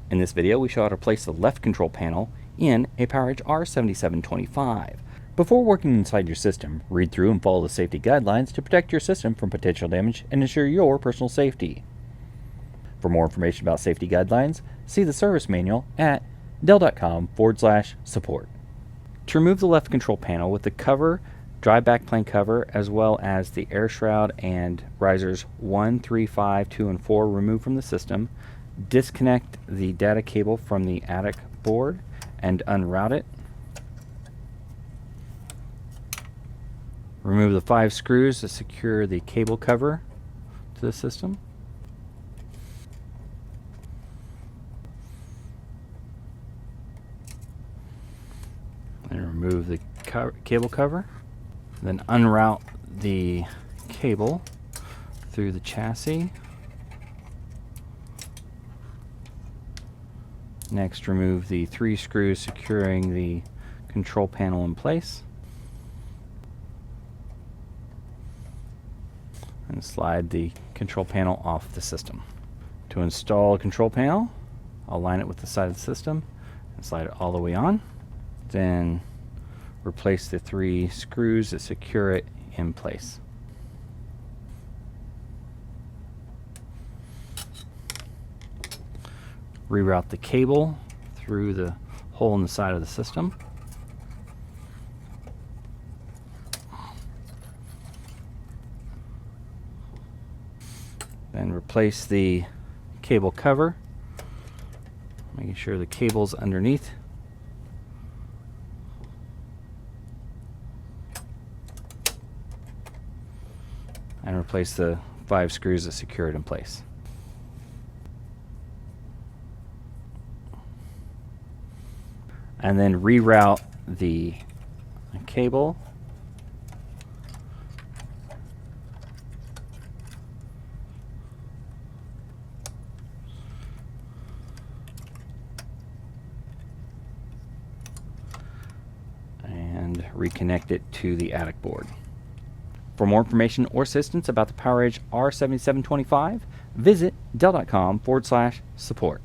In this video, we show how to place the left control panel in a PowerEdge R7725. Before working inside your system, read through and follow the safety guidelines to protect your system from potential damage and ensure your personal safety. For more information about safety guidelines, see the service manual at dell.com/support. To remove the left control panel with the cover, dry backplane cover, as well as the air shroud and risers 1, 3, 5, 2, and 4 removed from the system, disconnect the data cable from the attic board and unroute it. Remove the 5 screws to secure the cable cover to the system. And remove the cable cover. Then unroute the cable through the chassis. Next, remove the 3 screws securing the control panel in place. And slide the control panel off the system. To install a control panel, I'll line it with the side of the system and slide it all the way on. Then replace the 3 screws that secure it in place. Reroute the cable through the hole in the side of the system. Then replace the cable cover, making sure the cable's underneath. And replace the 5 screws that secure it in place. And then reroute the cable and reconnect it to the attic board. For more information or assistance about the PowerEdge R7725, visit dell.com/support.